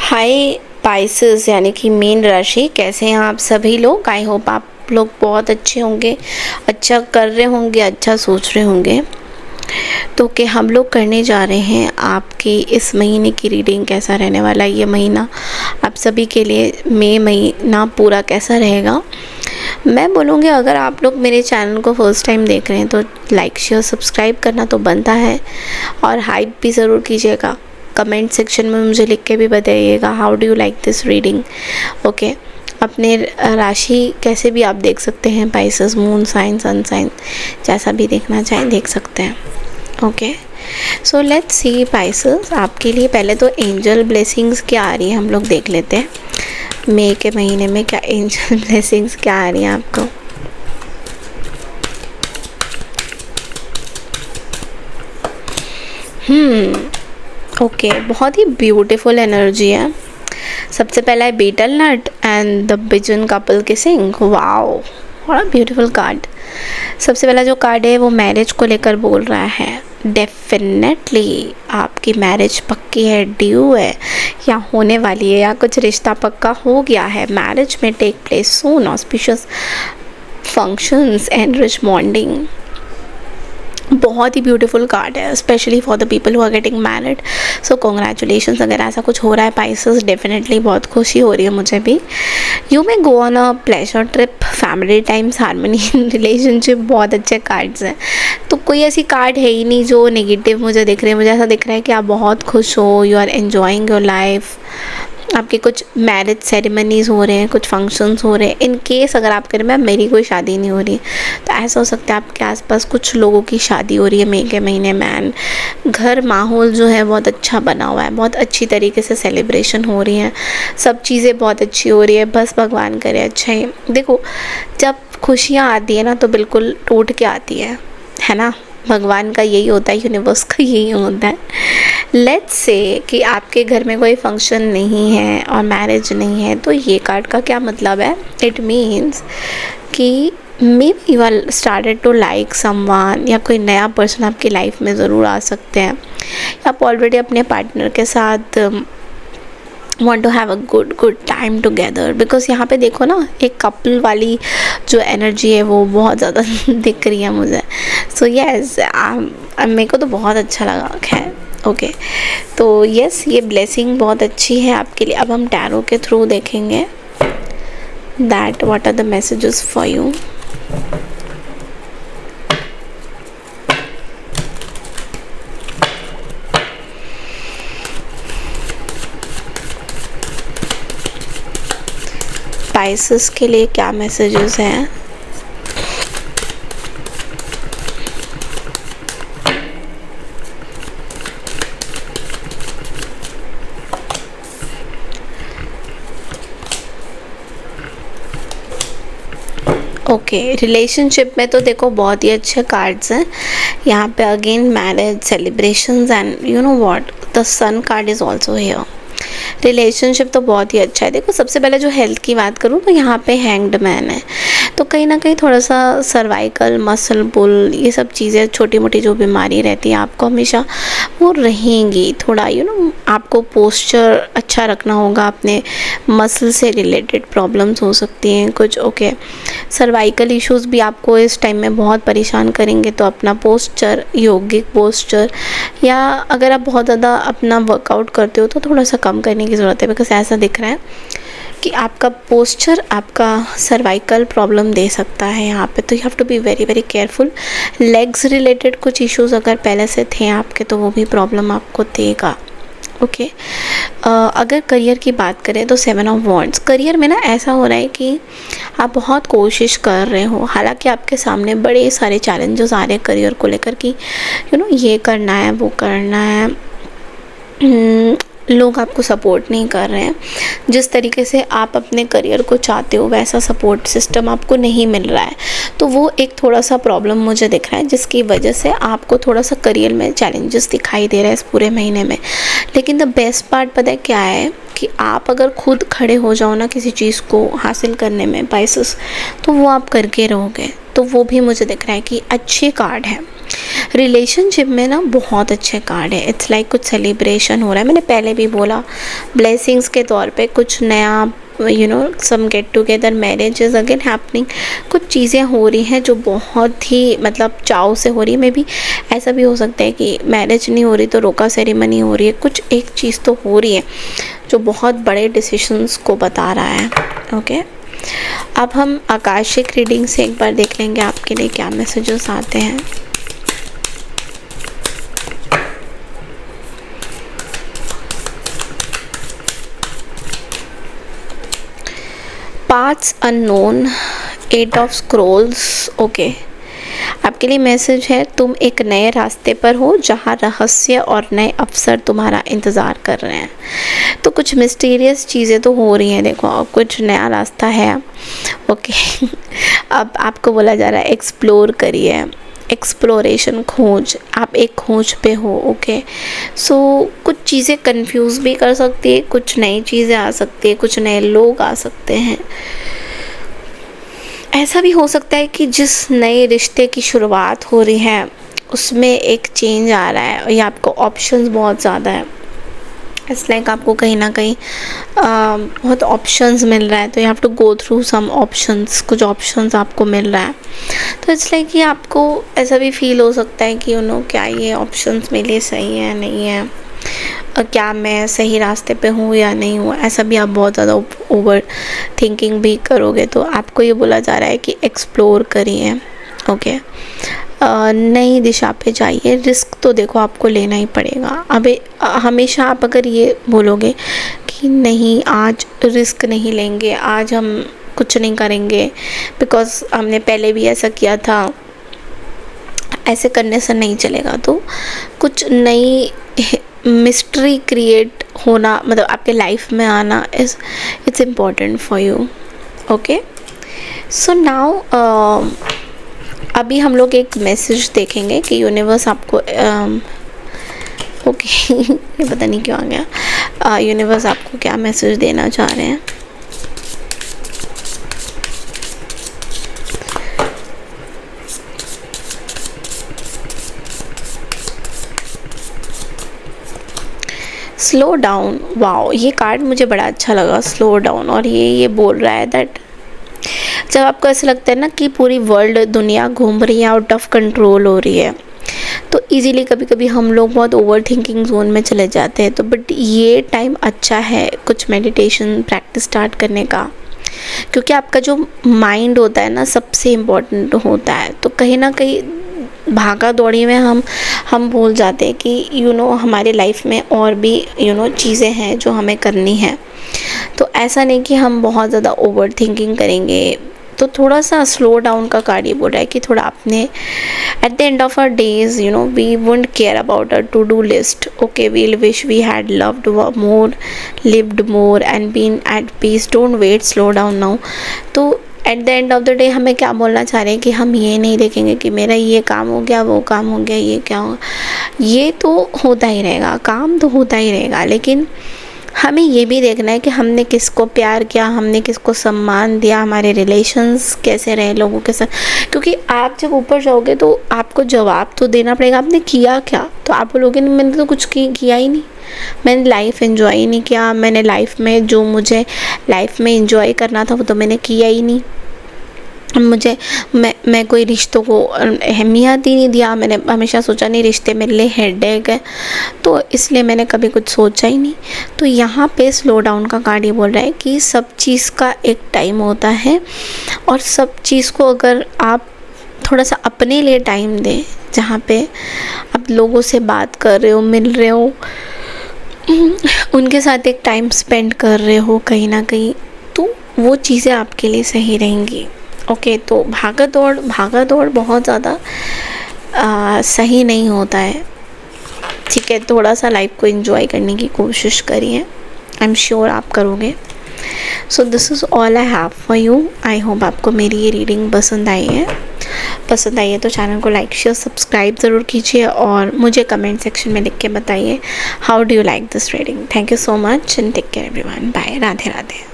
हाय Pisces यानी कि mean राशि, कैसे हैं आप सभी लोग। आई होप आप लोग बहुत अच्छे होंगे, अच्छा कर रहे होंगे, अच्छा सोच रहे होंगे। तो कि हम लोग करने जा रहे हैं आपकी इस महीने की रीडिंग, कैसा रहने वाला है ये महीना आप सभी के लिए। मई महीना पूरा कैसा रहेगा मैं बोलूँगी। अगर आप लोग मेरे चैनल को फर्स्ट टाइम देख रहे हैं तो लाइक शेयर सब्सक्राइब करना तो बनता है, और हाइप भी ज़रूर कीजिएगा। कमेंट सेक्शन में मुझे लिख के भी बताइएगा how do you like this reading. Okay, अपने राशि कैसे भी आप देख सकते हैं, Pisces, moon sign, sun sign, जैसा भी देखना चाहें देख सकते हैं। Okay, so let's see Pisces आपके लिए। पहले तो एंजल ब्लेसिंग्स क्या आ रही है हम लोग देख लेते हैं। मई के महीने में क्या एंजल ब्लेसिंग्स क्या आ रही है आपको। ओके, बहुत ही ब्यूटीफुल एनर्जी है। सबसे पहला है बीटल नट एंड द बिजन कपल किसिंग। वाओ, बड़ा ब्यूटीफुल कार्ड। सबसे पहला जो कार्ड है वो मैरिज को लेकर बोल रहा है। डेफिनेटली आपकी मैरिज पक्की है, ड्यू है या होने वाली है, या कुछ रिश्ता पक्का हो गया है। मैरिज में take place soon, auspicious functions and rich bonding. बहुत ही ब्यूटीफुल कार्ड है, specially for the people who are getting married. So congratulations अगर ऐसा कुछ हो रहा है पाइसेस, डेफिनेटली बहुत खुशी हो रही है मुझे भी। You may go on a pleasure trip, family times, harmony in relationship. बहुत अच्छे कार्ड्स हैं। तो कोई ऐसी कार्ड है ही नहीं जो नेगेटिव मुझे दिख रही है। मुझे ऐसा दिख रहा है कि आप बहुत खुश हो, you are enjoying your life. आपके कुछ मैरिज सेरेमनीज़ हो रहे हैं, कुछ फंक्शंस हो रहे हैं। इन केस अगर आप करें, मैम मेरी कोई शादी नहीं हो रही, तो ऐसा हो सकता है आपके आसपास कुछ लोगों की शादी हो रही है मई के महीने में। घर माहौल जो है बहुत अच्छा बना हुआ है, बहुत अच्छी तरीके से सेलिब्रेशन हो रही है, सब चीज़ें बहुत अच्छी हो रही है। बस भगवान करे अच्छा ही। देखो, जब खुशियाँ आती है ना तो बिल्कुल टूट के आती है ना। भगवान का यही होता है, यूनिवर्स का यही होता है। लेट्स से कि आपके घर में कोई फंक्शन नहीं है और मैरिज नहीं है, तो ये कार्ड का क्या मतलब है। इट मीन्स कि maybe you are started to like someone, या कोई नया पर्सन आपकी लाइफ में ज़रूर आ सकते हैं, या आप ऑलरेडी अपने पार्टनर के साथ want to have a good time together। Because यहाँ पे देखो ना, एक कपल वाली जो एनर्जी है वो बहुत ज़्यादा दिख रही है मुझे। सो यस, मेरे को तो बहुत अच्छा लगा। खैर ओके, तो यस, ये ब्लेसिंग बहुत अच्छी है आपके लिए। अब हम टैरो के थ्रू देखेंगे that what are the messages for you. Pisces के लिए क्या मैसेजेस हैं। ओके, रिलेशनशिप में तो देखो बहुत ही अच्छे कार्ड्स हैं यहाँ पे। Again marriage celebrations and you know what, the sun card is also here. Relationship तो बहुत ही अच्छा है। देखो, सबसे पहले जो हेल्थ की बात करूँ तो यहाँ पे हैंग्ड मैन है, तो कहीं ना कहीं थोड़ा सा सर्वाइकल मसल पुल, ये सब चीज़ें, छोटी मोटी जो बीमारी रहती है आपको हमेशा वो रहेंगी। थोड़ा यू नो आपको पोस्चर अच्छा रखना होगा, अपने मसल से रिलेटेड प्रॉब्लम्स हो सकती हैं कुछ। ओके, सर्वाइकल इश्यूज़ भी आपको इस टाइम में बहुत परेशान करेंगे, तो अपना पोस्चर, यौगिक पोस्चर, या अगर आप बहुत ज़्यादा अपना वर्कआउट करते हो तो थोड़ा सा कम करने की ज़रूरत है। बिकॉज ऐसा दिख रहा है कि आपका पोस्चर आपका सर्वाइकल प्रॉब्लम दे सकता है यहाँ पे, तो you have to be very very careful. Legs related कुछ इश्यूज़ अगर पहले से थे आपके, तो वो भी प्रॉब्लम आपको देगा। ओके, अगर करियर की बात करें तो 7 ऑफ वॉन्ड्स। करियर में ना ऐसा हो रहा है कि आप बहुत कोशिश कर रहे हो, हालांकि आपके सामने बड़े सारे चैलेंजेस आ रहे हैं करियर को लेकर कि यू नो ये करना है, वो करना है। लोग आपको सपोर्ट नहीं कर रहे हैं। जिस तरीके से आप अपने करियर को चाहते हो वैसा सपोर्ट सिस्टम आपको नहीं मिल रहा है, तो वो एक थोड़ा सा प्रॉब्लम मुझे दिख रहा है, जिसकी वजह से आपको थोड़ा सा करियर में चैलेंजेस दिखाई दे रहा है इस पूरे महीने में। लेकिन द बेस्ट पार्ट पता है क्या है, कि आप अगर खुद खड़े हो जाओ ना किसी चीज़ को हासिल करने में पाइसेस, तो वो आप करके रहोगे। तो वो भी मुझे दिख रहा है कि अच्छे कार्ड है। रिलेशनशिप में ना बहुत अच्छे कार्ड है। इट्स लाइक कुछ सेलिब्रेशन हो रहा है। मैंने पहले भी बोला ब्लेसिंग्स के तौर पे कुछ नया, some get together, marriage is again happening. कुछ चीज़ें हो रही हैं जो बहुत ही मतलब चाव से हो रही है। मे बी ऐसा भी हो सकता है कि मैरिज नहीं हो रही तो रोका सेरेमनी हो रही है, कुछ एक चीज़ तो हो रही है जो बहुत बड़े डिसीशंस को बता रहा है। ओके, अब हम आकाशिक रीडिंग से एक बार देख लेंगे आपके लिए क्या मैसेजेस आते हैं। Paths unknown, 8 of scrolls. Okay, आपके लिए मैसेज है, तुम एक नए रास्ते पर हो जहाँ रहस्य और नए अवसर तुम्हारा इंतज़ार कर रहे हैं। तो कुछ मिस्टीरियस चीज़ें तो हो रही हैं, देखो, अब कुछ नया रास्ता है। ओके अब आपको बोला जा रहा है एक्सप्लोर करिए, एक्सप्लोरेशन, खोज, आप एक खोज पे हो। ओके, सो कुछ चीज़ें कंफ्यूज भी कर सकती है, कुछ नई चीज़ें आ सकती है, कुछ नए लोग आ सकते हैं। ऐसा भी हो सकता है कि जिस नए रिश्ते की शुरुआत हो रही है उसमें एक चेंज आ रहा है, या आपको ऑप्शंस बहुत ज़्यादा है। इट्स लाइक आपको कहीं ना कहीं बहुत ऑप्शंस मिल रहा है, तो you have to go through some options, कुछ ऑप्शंस आपको मिल रहा है। तो इट्स लाइक कि आपको ऐसा भी फील हो सकता है कि क्या ये ऑप्शंस मेरे लिए सही है, नहीं है, क्या मैं सही रास्ते पे हूँ या नहीं हूँ। ऐसा भी आप बहुत ज़्यादा ओवर थिंकिंग भी करोगे। तो आपको ये बोला जा रहा है कि एक्सप्लोर करिए। ओके, नई दिशा पे जाइए, रिस्क तो देखो आपको लेना ही पड़ेगा। अब हमेशा आप अगर ये बोलोगे कि नहीं आज रिस्क नहीं लेंगे, आज हम कुछ नहीं करेंगे बिकॉज़ हमने पहले भी ऐसा किया था, ऐसे करने से नहीं चलेगा। तो कुछ नई मिस्ट्री क्रिएट होना, मतलब आपके लाइफ में आना it's important for you. Okay, so now अभी हम लोग एक मैसेज देखेंगे कि यूनिवर्स आपको ओके ये पता नहीं क्यों आ गया, यूनिवर्स आपको क्या मैसेज देना चाह रहे हैं। स्लो डाउन, वाओ, ये कार्ड मुझे बड़ा अच्छा लगा, स्लो डाउन। और ये बोल रहा है दैट जब आपको ऐसा लगता है ना कि पूरी वर्ल्ड, दुनिया घूम रही है, आउट ऑफ कंट्रोल हो रही है, तो इजीली कभी कभी हम लोग बहुत ओवर थिंकिंग जोन में चले जाते हैं। तो बट ये टाइम अच्छा है कुछ मेडिटेशन प्रैक्टिस स्टार्ट करने का, क्योंकि आपका जो माइंड होता है ना सबसे इम्पोर्टेंट होता है। तो कहीं ना कहीं भागा दौड़ी में हम भूल जाते हैं कि हमारे लाइफ में और भी चीज़ें हैं जो हमें करनी है। तो ऐसा नहीं कि हम बहुत ज़्यादा ओवर थिंकिंग करेंगे। तो थोड़ा सा स्लो डाउन का कार्ड ये बोल रहा है कि थोड़ा अपने at the end of our days we won't care about a to do list. Okay, we'll wish we had loved more, lived more and been at peace. Don't wait, slow down now. तो at the end of the day हमें क्या बोलना चाह रहे हैं कि हम ये नहीं देखेंगे कि मेरा ये काम हो गया, वो काम हो गया, ये क्या होगा। ये तो होता ही रहेगा, काम तो होता ही रहेगा, लेकिन हमें ये भी देखना है कि हमने किसको प्यार किया, हमने किसको सम्मान दिया, हमारे रिलेशंस कैसे रहे लोगों के साथ। क्योंकि आप जब ऊपर जाओगे तो आपको जवाब तो देना पड़ेगा, आपने किया क्या। तो आप बोलोगे नहीं मैंने तो कुछ किया ही नहीं, मैंने लाइफ एंजॉय ही नहीं किया, मैंने लाइफ में जो मुझे लाइफ में एंजॉय करना था वो तो मैंने किया ही नहीं। मैं कोई रिश्तों को अहमियत ही नहीं दिया, मैंने हमेशा सोचा नहीं रिश्ते मेरे लिए हेडेक है, तो इसलिए मैंने कभी कुछ सोचा ही नहीं। तो यहाँ पे स्लो डाउन का कार्ड ये बोल रहा है कि सब चीज़ का एक टाइम होता है, और सब चीज़ को अगर आप थोड़ा सा अपने लिए टाइम दें, जहाँ पे आप लोगों से बात कर रहे हो, मिल रहे हो, उनके साथ एक टाइम स्पेंड कर रहे हो कहीं ना कहीं, तो वो चीज़ें आपके लिए सही रहेंगी। ओके, तो भागा दौड़ बहुत ज़्यादा सही नहीं होता है। ठीक है, थोड़ा सा लाइफ को एंजॉय करने की कोशिश करिए, आई एम श्योर आप करोगे। So this is all I have for you. I hope आपको मेरी ये रीडिंग पसंद आई है। तो चैनल को लाइक शेयर सब्सक्राइब ज़रूर कीजिए, और मुझे कमेंट सेक्शन में लिख के बताइए how do you like this reading. Thank you so much and take care everyone. Bye, Radhe Radhe.